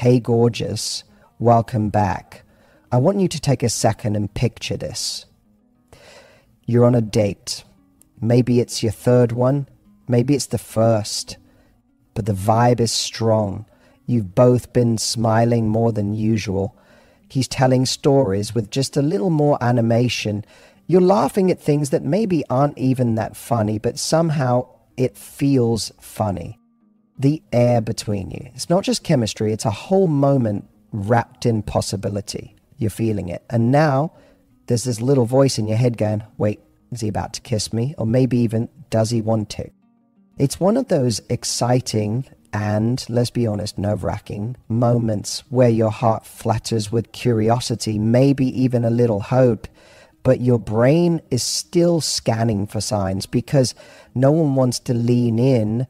"Hey, gorgeous, welcome back." I want you to take a second and picture this. You're on a date. Maybe it's your third one. Maybe it's the first. But the vibe is strong. You've both been smiling more than usual. He's telling stories with just a little more animation. You're laughing at things that maybe aren't even that funny, but somehow it feels funny. The air between you. It's not just chemistry, it's a whole moment wrapped in possibility. You're feeling it. And now there's this little voice in your head going, wait, is he about to kiss me? Or maybe even, does he want to? It's one of those exciting and, let's be honest, nerve-wracking moments where your heart flutters with curiosity, maybe even a little hope, but your brain is still scanning for signs because no one wants to lean in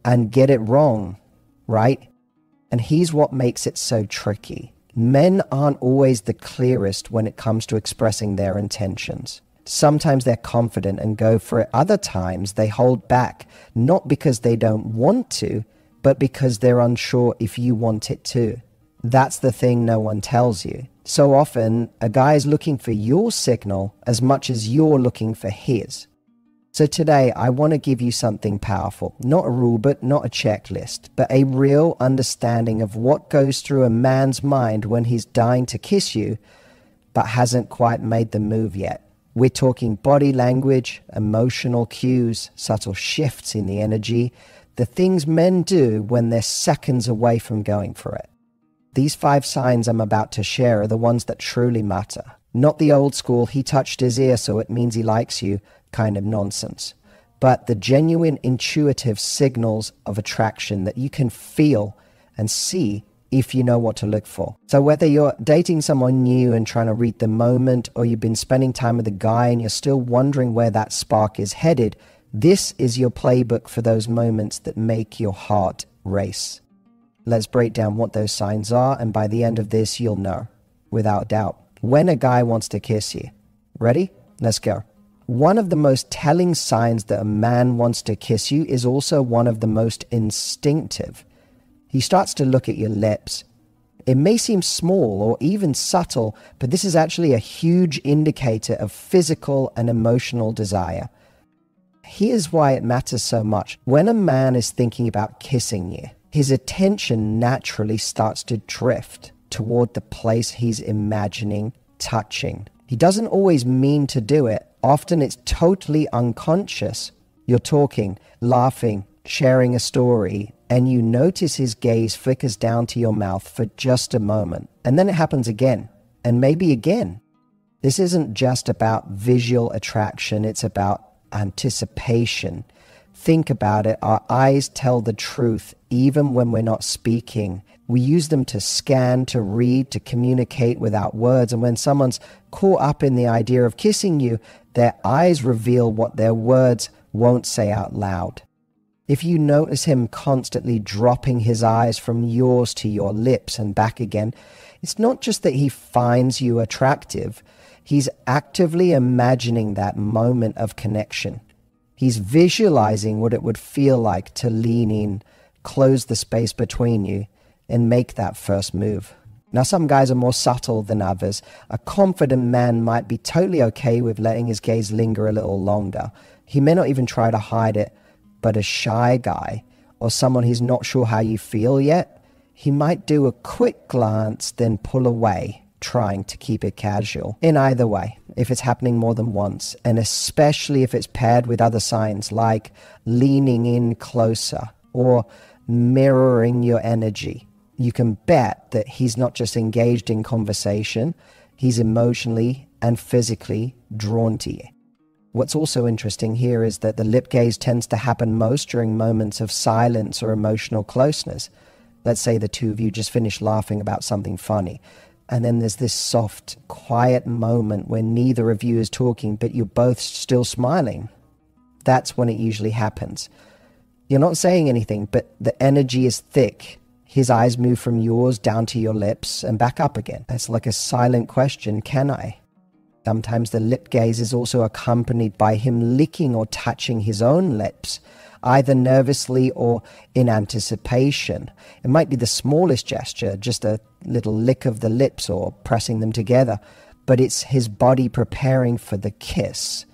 and get it wrong, right? And here's what makes it so tricky. Men aren't always the clearest when it comes to expressing their intentions. Sometimes they're confident and go for it. Other times they hold back, not because they don't want to, but because they're unsure if you want it too. That's the thing no one tells you. So often, a guy is looking for your signal as much as you're looking for his. So today, I want to give you something powerful. Not a rule book, not a checklist, but a real understanding of what goes through a man's mind when he's dying to kiss you, but hasn't quite made the move yet. We're talking body language, emotional cues, subtle shifts in the energy, the things men do when they're seconds away from going for it. These 5 signs I'm about to share are the ones that truly matter. Not the old school, he touched his ear so it means he likes you kind of nonsense, but the genuine intuitive signals of attraction that you can feel and see if you know what to look for. So whether you're dating someone new and trying to read the moment, or you've been spending time with a guy and you're still wondering where that spark is headed, this is your playbook for those moments that make your heart race. Let's break down what those signs are, and by the end of this, you'll know, without doubt, when a guy wants to kiss you. Ready? Let's go. One of the most telling signs that a man wants to kiss you is also one of the most instinctive. He starts to look at your lips. It may seem small or even subtle, but this is actually a huge indicator of physical and emotional desire. Here's why it matters so much. When a man is thinking about kissing you, his attention naturally starts to drift toward the place he's imagining touching. He doesn't always mean to do it. Often it's totally unconscious. You're talking, laughing, sharing a story, and you notice his gaze flickers down to your mouth for just a moment. And then it happens again, and maybe again. This isn't just about visual attraction, it's about anticipation. Think about it. Our eyes tell the truth even when we're not speaking. We use them to scan, to read, to communicate without words. And when someone's caught up in the idea of kissing you, their eyes reveal what their words won't say out loud. If you notice him constantly dropping his eyes from yours to your lips and back again, it's not just that he finds you attractive. He's actively imagining that moment of connection. He's visualizing what it would feel like to lean in, close the space between you, and make that first move. Now, some guys are more subtle than others. A confident man might be totally okay with letting his gaze linger a little longer. He may not even try to hide it, but a shy guy, or someone who's not sure how you feel yet, he might do a quick glance, then pull away, trying to keep it casual. In either way, if it's happening more than once, and especially if it's paired with other signs like leaning in closer or mirroring your energy, you can bet that he's not just engaged in conversation, he's emotionally and physically drawn to you. What's also interesting here is that the lip gaze tends to happen most during moments of silence or emotional closeness. Let's say the two of you just finished laughing about something funny, and then there's this soft, quiet moment where neither of you is talking, but you're both still smiling. That's when it usually happens. You're not saying anything, but the energy is thick. His eyes move from yours down to your lips and back up again. It's like a silent question, can I? Sometimes the lip gaze is also accompanied by him licking or touching his own lips, either nervously or in anticipation. It might be the smallest gesture, just a little lick of the lips or pressing them together, but it's his body preparing for the kiss.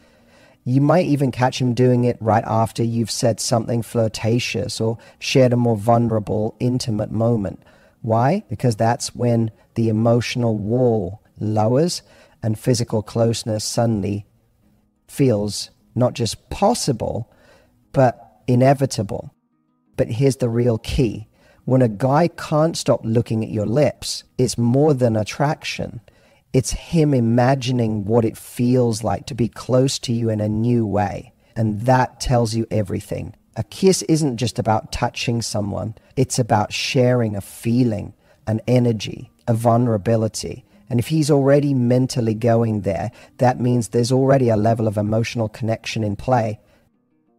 You might even catch him doing it right after you've said something flirtatious or shared a more vulnerable, intimate moment. Why? Because that's when the emotional wall lowers and physical closeness suddenly feels not just possible, but inevitable. But here's the real key. When a guy can't stop looking at your lips, it's more than attraction. It's him imagining what it feels like to be close to you in a new way. And that tells you everything. A kiss isn't just about touching someone. It's about sharing a feeling, an energy, a vulnerability. And if he's already mentally going there, that means there's already a level of emotional connection in play.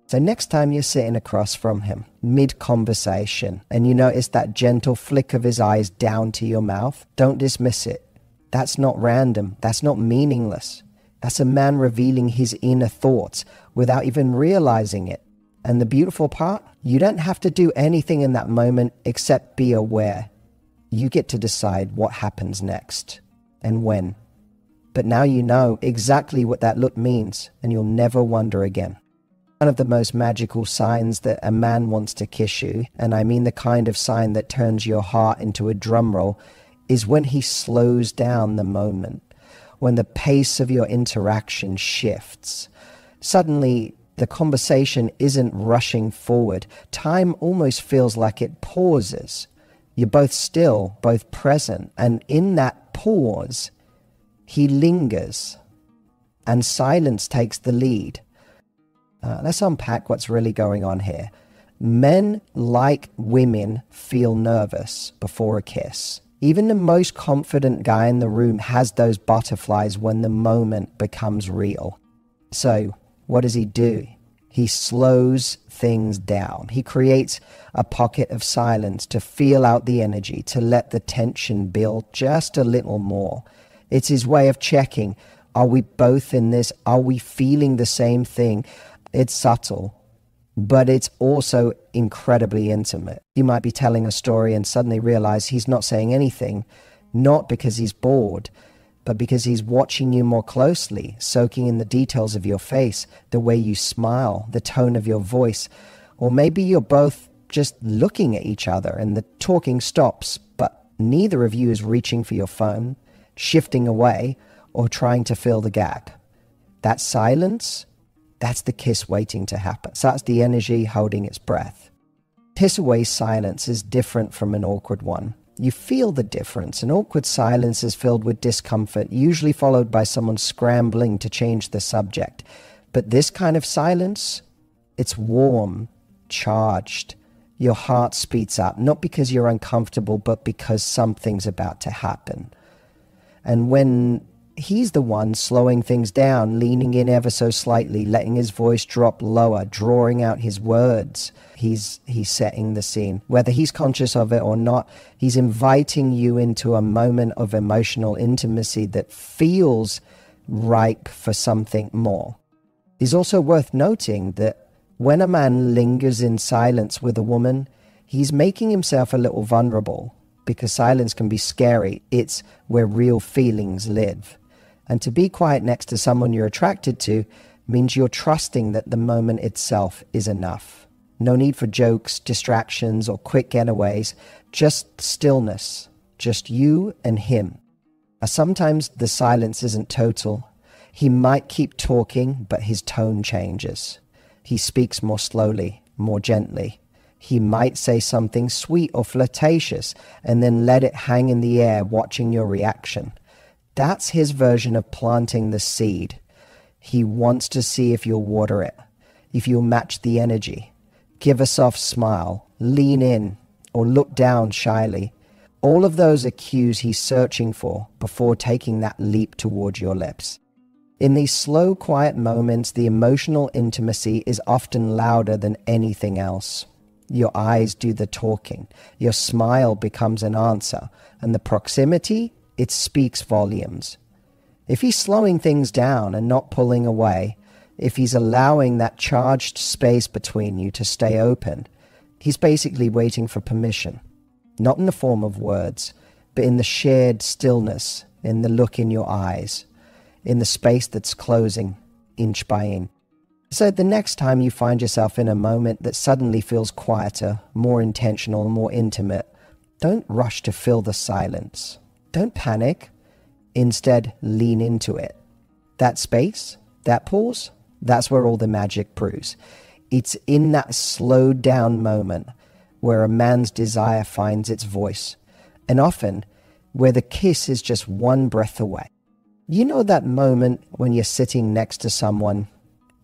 So next time you're sitting across from him, mid-conversation, and you notice that gentle flick of his eyes down to your mouth, don't dismiss it. That's not random. That's not meaningless. That's a man revealing his inner thoughts without even realizing it. And the beautiful part, you don't have to do anything in that moment except be aware. You get to decide what happens next and when. But now you know exactly what that look means, and you'll never wonder again. One of the most magical signs that a man wants to kiss you, and I mean the kind of sign that turns your heart into a drum roll, is when he slows down the moment, when the pace of your interaction shifts. Suddenly, the conversation isn't rushing forward. Time almost feels like it pauses. You're both still, both present, and in that pause, he lingers, and silence takes the lead. Let's unpack what's really going on here. Men, like women, feel nervous before a kiss. Even the most confident guy in the room has those butterflies when the moment becomes real. So, what does he do? He slows things down. He creates a pocket of silence to feel out the energy, to let the tension build just a little more. It's his way of checking, are we both in this? Are we feeling the same thing? It's subtle, but it's also incredibly intimate. You might be telling a story and suddenly realize he's not saying anything, not because he's bored, but because he's watching you more closely, soaking in the details of your face, the way you smile, the tone of your voice. Or maybe you're both just looking at each other and the talking stops, but neither of you is reaching for your phone, shifting away, or trying to fill the gap. That silence, that's the kiss waiting to happen. So that's the energy holding its breath. Kiss away silence is different from an awkward one. You feel the difference. An awkward silence is filled with discomfort, usually followed by someone scrambling to change the subject. But this kind of silence, it's warm, charged. Your heart speeds up, not because you're uncomfortable, but because something's about to happen. And when he's the one slowing things down, leaning in ever so slightly, letting his voice drop lower, drawing out his words, he's setting the scene. Whether he's conscious of it or not, he's inviting you into a moment of emotional intimacy that feels ripe for something more. It's also worth noting that when a man lingers in silence with a woman, he's making himself a little vulnerable, because silence can be scary. It's where real feelings live. And to be quiet next to someone you're attracted to means you're trusting that the moment itself is enough. No need for jokes, distractions, or quick getaways. Just stillness. Just you and him. Sometimes the silence isn't total. He might keep talking, but his tone changes. He speaks more slowly, more gently. He might say something sweet or flirtatious and then let it hang in the air, watching your reaction. That's his version of planting the seed. He wants to see if you'll water it, if you'll match the energy. Give a soft smile, lean in, or look down shyly. All of those are cues he's searching for before taking that leap towards your lips. In these slow, quiet moments, the emotional intimacy is often louder than anything else. Your eyes do the talking. Your smile becomes an answer. And the proximity, it speaks volumes. If he's slowing things down and not pulling away, if he's allowing that charged space between you to stay open, he's basically waiting for permission. Not in the form of words, but in the shared stillness, in the look in your eyes, in the space that's closing inch by inch. So the next time you find yourself in a moment that suddenly feels quieter, more intentional, more intimate, don't rush to fill the silence. Don't panic. Instead, lean into it. That space, that pause, that's where all the magic brews. It's in that slowed down moment where a man's desire finds its voice, and often where the kiss is just one breath away. You know that moment when you're sitting next to someone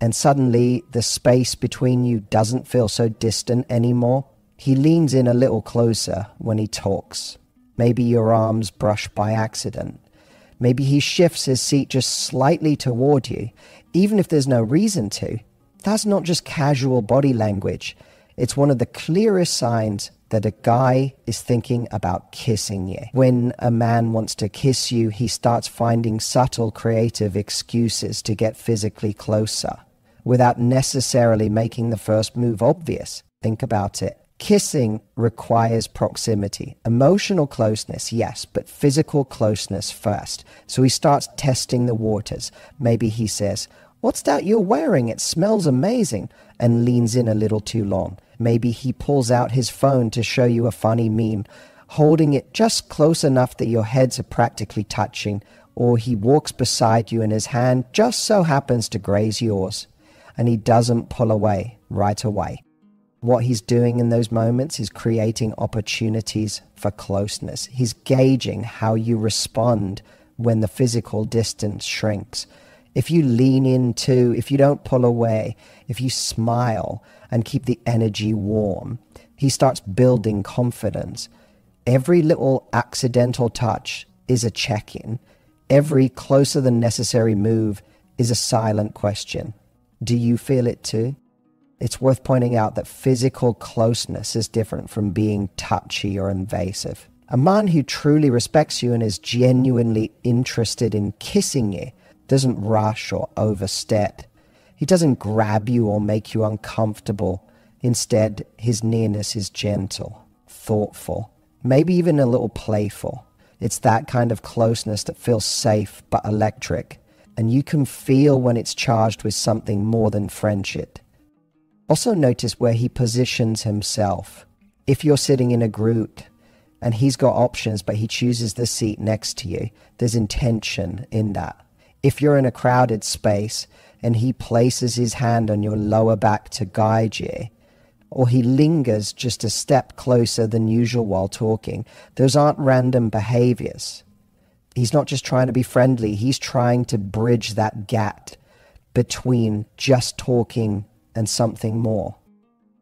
and suddenly the space between you doesn't feel so distant anymore? He leans in a little closer when he talks. Maybe your arms brush by accident. Maybe he shifts his seat just slightly toward you, even if there's no reason to. That's not just casual body language. It's one of the clearest signs that a guy is thinking about kissing you. When a man wants to kiss you, he starts finding subtle, creative excuses to get physically closer, without necessarily making the first move obvious. Think about it. Kissing requires proximity. Emotional closeness, yes, but physical closeness first. So he starts testing the waters. Maybe he says, "What's that you're wearing? It smells amazing," and leans in a little too long. Maybe he pulls out his phone to show you a funny meme, holding it just close enough that your heads are practically touching, or he walks beside you and his hand just so happens to graze yours, and he doesn't pull away right away. What he's doing in those moments is creating opportunities for closeness. He's gauging how you respond when the physical distance shrinks. If you lean into, if you don't pull away, if you smile and keep the energy warm, he starts building confidence. Every little accidental touch is a check-in. Every closer than necessary move is a silent question. Do you feel it too? It's worth pointing out that physical closeness is different from being touchy or invasive. A man who truly respects you and is genuinely interested in kissing you doesn't rush or overstep. He doesn't grab you or make you uncomfortable. Instead, his nearness is gentle, thoughtful, maybe even a little playful. It's that kind of closeness that feels safe but electric, and you can feel when it's charged with something more than friendship. Also notice where he positions himself. If you're sitting in a group and he's got options but he chooses the seat next to you, there's intention in that. If you're in a crowded space and he places his hand on your lower back to guide you, or he lingers just a step closer than usual while talking, those aren't random behaviors. He's not just trying to be friendly, he's trying to bridge that gap between just talking and something more.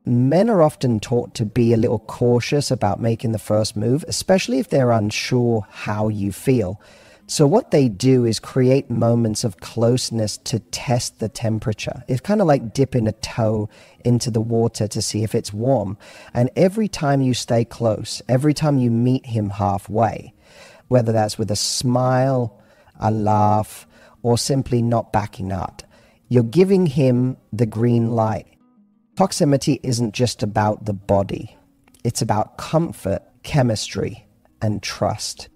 Men are often taught to be a little cautious about making the first move, especially if they're unsure how you feel. So what they do is create moments of closeness to test the temperature. It's kind of like dipping a toe into the water to see if it's warm. And every time you stay close, every time you meet him halfway, whether that's with a smile, a laugh, or simply not backing up, you're giving him the green light. Proximity isn't just about the body. It's about comfort, chemistry, and trust.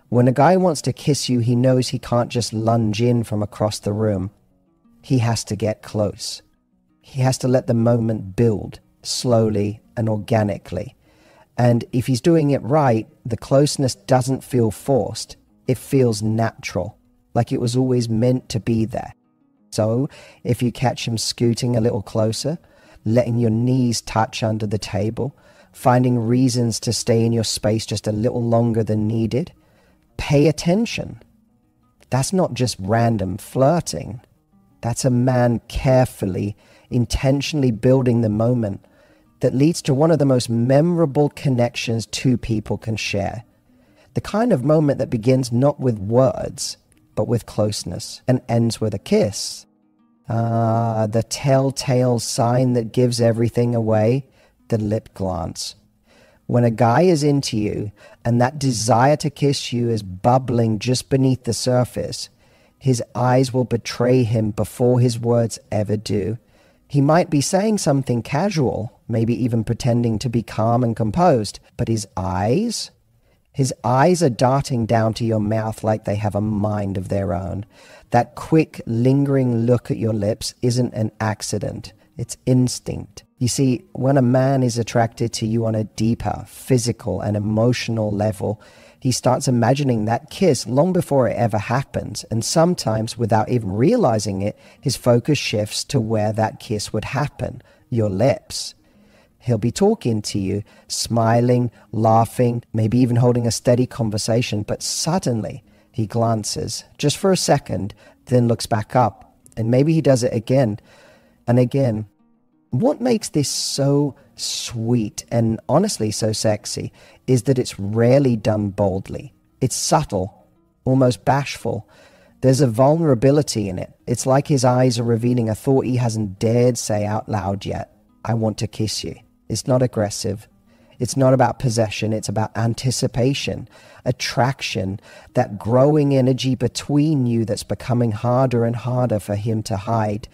When a guy wants to kiss you, he knows he can't just lunge in from across the room. He has to get close. He has to let the moment build slowly and organically. And if he's doing it right, the closeness doesn't feel forced. It feels natural, like it was always meant to be there. So if you catch him scooting a little closer, letting your knees touch under the table, finding reasons to stay in your space just a little longer than needed, pay attention. That's not just random flirting. That's a man carefully, intentionally building the moment that leads to one of the most memorable connections two people can share. The kind of moment that begins not with words, but with closeness, and ends with a kiss. The telltale sign that gives everything away, the lip glance. When a guy is into you and that desire to kiss you is bubbling just beneath the surface, His eyes will betray him before his words ever do. He might be saying something casual, maybe even pretending to be calm and composed, but his eyes are darting down to your mouth like they have a mind of their own. That quick, lingering look at your lips isn't an accident. It's instinct. You see, when a man is attracted to you on a deeper physical and emotional level, he starts imagining that kiss long before it ever happens, and sometimes, without even realizing it, his focus shifts to where that kiss would happen, your lips. He'll be talking to you, smiling, laughing, maybe even holding a steady conversation, but suddenly he glances, just for a second, then looks back up, and maybe he does it again and again. What makes this so sweet and honestly so sexy is that it's rarely done boldly. It's subtle, almost bashful. There's a vulnerability in it. It's like his eyes are revealing a thought he hasn't dared say out loud yet. I want to kiss you. It's not aggressive. It's not about possession. It's about anticipation, attraction, that growing energy between you that's becoming harder and harder for him to hide.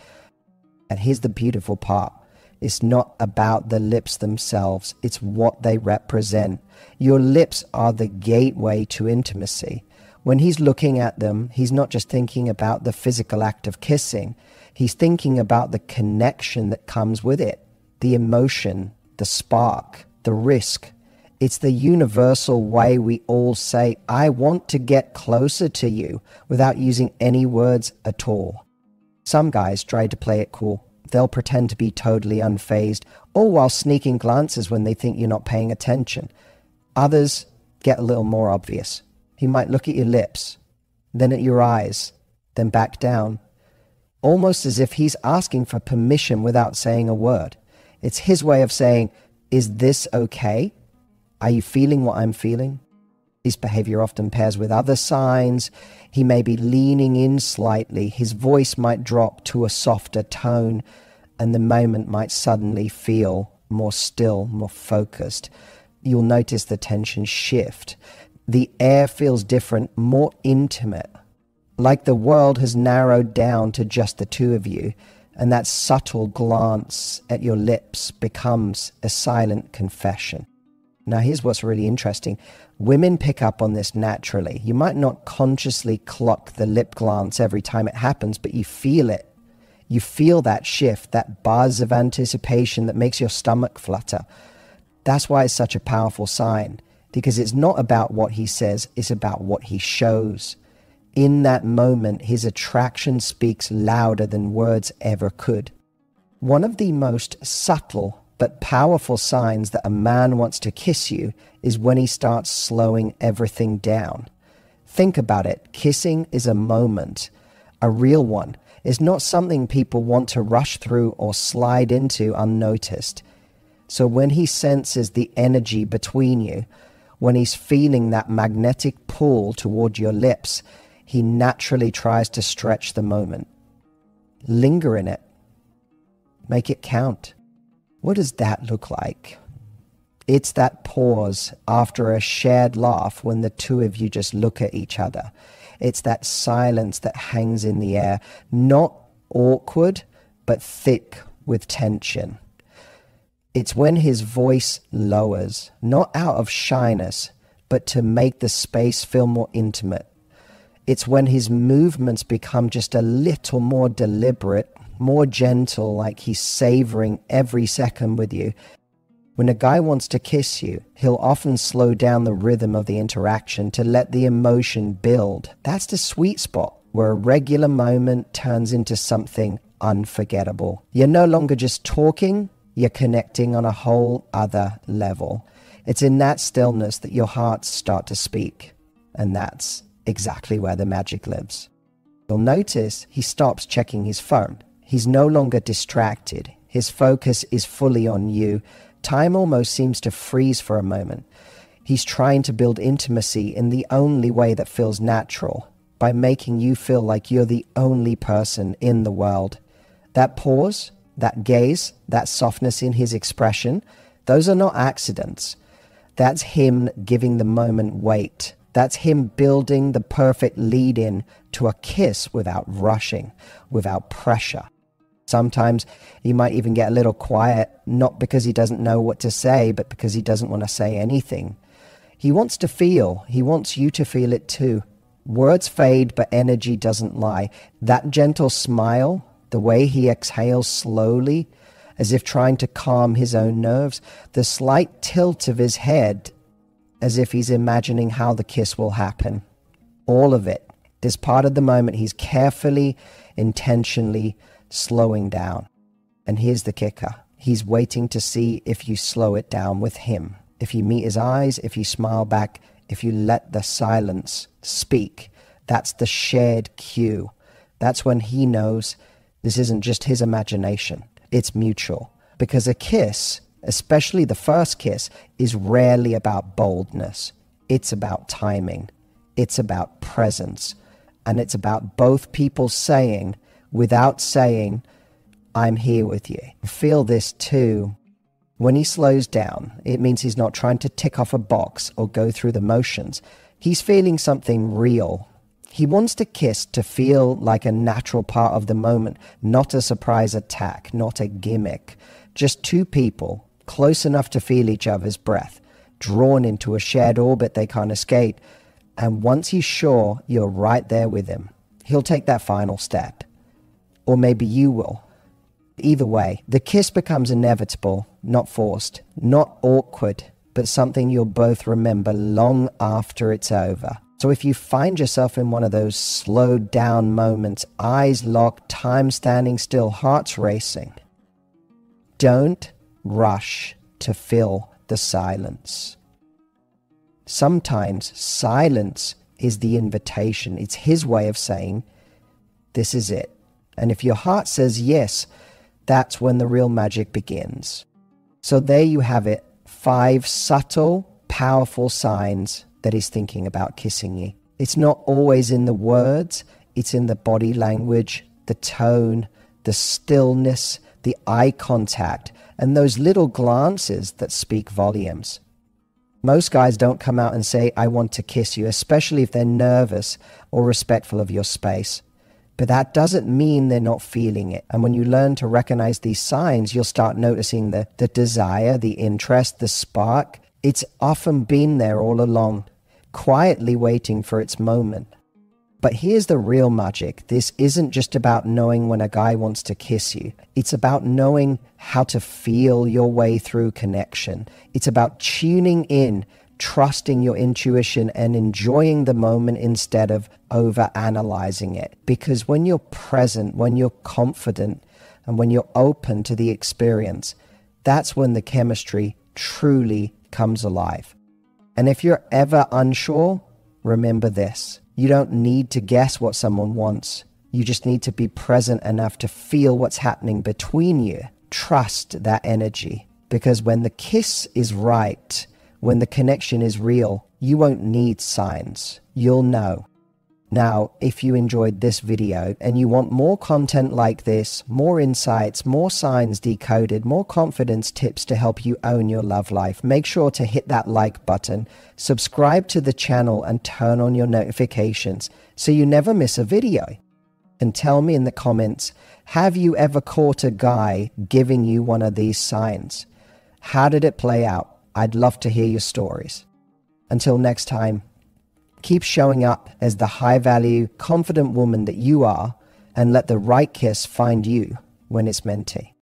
And here's the beautiful part. It's not about the lips themselves. It's what they represent. Your lips are the gateway to intimacy. When he's looking at them, he's not just thinking about the physical act of kissing. He's thinking about the connection that comes with it, the emotion, the spark, the risk. It's the universal way we all say, I want to get closer to you, without using any words at all. Some guys try to play it cool. They'll pretend to be totally unfazed, all while sneaking glances when they think you're not paying attention. Others get a little more obvious. He might look at your lips, then at your eyes, then back down, almost as if he's asking for permission without saying a word. It's his way of saying, is this okay? Are you feeling what I'm feeling? His behavior often pairs with other signs. He may be leaning in slightly. His voice might drop to a softer tone, and the moment might suddenly feel more still, more focused. You'll notice the tension shift. The air feels different, more intimate, like the world has narrowed down to just the two of you, and that subtle glance at your lips becomes a silent confession. Now, here's what's really interesting. Women pick up on this naturally. You might not consciously clock the lip glance every time it happens, but you feel it. You feel that shift, that buzz of anticipation that makes your stomach flutter. That's why it's such a powerful sign, because it's not about what he says, it's about what he shows. In that moment, his attraction speaks louder than words ever could. One of the most subtle but powerful signs that a man wants to kiss you is when he starts slowing everything down. Think about it. Kissing is a moment, a real one. It's not something people want to rush through or slide into unnoticed. So when he senses the energy between you, when he's feeling that magnetic pull toward your lips, he naturally tries to stretch the moment. Linger in it. Make it count. What does that look like? It's that pause after a shared laugh when the two of you just look at each other. It's that silence that hangs in the air, not awkward, but thick with tension. It's when his voice lowers, not out of shyness, but to make the space feel more intimate. It's when his movements become just a little more deliberate, more gentle, like he's savoring every second with you. When a guy wants to kiss you, he'll often slow down the rhythm of the interaction to let the emotion build. That's the sweet spot, where a regular moment turns into something unforgettable. You're no longer just talking, you're connecting on a whole other level. It's in that stillness that your hearts start to speak, and that's exactly where the magic lives. You'll notice he stops checking his phone. He's no longer distracted. His focus is fully on you. Time almost seems to freeze for a moment. He's trying to build intimacy in the only way that feels natural, by making you feel like you're the only person in the world. That pause, that gaze, that softness in his expression, those are not accidents. That's him giving the moment weight, That's him building the perfect lead-in to a kiss without rushing, without pressure. Sometimes he might even get a little quiet, not because he doesn't know what to say, but because he doesn't want to say anything. He wants to feel. He wants you to feel it too. Words fade, but energy doesn't lie. That gentle smile, the way he exhales slowly, as if trying to calm his own nerves, the slight tilt of his head, as if he's imagining how the kiss will happen. All of it. This part of the moment he's carefully, intentionally slowing down. And here's the kicker. He's waiting to see if you slow it down with him. If you meet his eyes, if you smile back, if you let the silence speak. That's the shared cue. That's when he knows this isn't just his imagination. It's mutual. Because a kiss, especially the first kiss, is rarely about boldness. It's about timing. It's about presence. And it's about both people saying, without saying, I'm here with you. Feel this too. When he slows down, it means he's not trying to tick off a box or go through the motions. He's feeling something real. He wants the kiss to feel like a natural part of the moment, not a surprise attack, not a gimmick. Just two people, close enough to feel each other's breath, drawn into a shared orbit they can't escape. And once he's sure you're right there with him, he'll take that final step. Or maybe you will. Either way, the kiss becomes inevitable, not forced, not awkward, but something you'll both remember long after it's over. So if you find yourself in one of those slowed down moments, eyes locked, time standing still, hearts racing, don't rush to fill the silence. Sometimes silence is the invitation. It's his way of saying, this is it. And if your heart says yes, that's when the real magic begins. So there you have it. 5 subtle, powerful signs that he's thinking about kissing you. It's not always in the words. It's in the body language, the tone, the stillness, the eye contact, and those little glances that speak volumes. Most guys don't come out and say, I want to kiss you, especially if they're nervous or respectful of your space. But that doesn't mean they're not feeling it. And when you learn to recognize these signs, you'll start noticing the desire, the interest, the spark. It's often been there all along, quietly waiting for its moment. But here's the real magic. This isn't just about knowing when a guy wants to kiss you. It's about knowing how to feel your way through connection. It's about tuning in, trusting your intuition, and enjoying the moment instead of over-analyzing it. Because when you're present, when you're confident, and when you're open to the experience, that's when the chemistry truly comes alive. And if you're ever unsure, remember this. You don't need to guess what someone wants. You just need to be present enough to feel what's happening between you. Trust that energy. Because when the kiss is right, when the connection is real, you won't need signs. You'll know. Now, if you enjoyed this video and you want more content like this, more insights, more signs decoded, more confidence tips to help you own your love life, make sure to hit that like button, subscribe to the channel, and turn on your notifications so you never miss a video. And tell me in the comments, have you ever caught a guy giving you one of these signs? How did it play out? I'd love to hear your stories. Until next time, keep showing up as the high-value, confident woman that you are, and let the right kiss find you when it's meant to.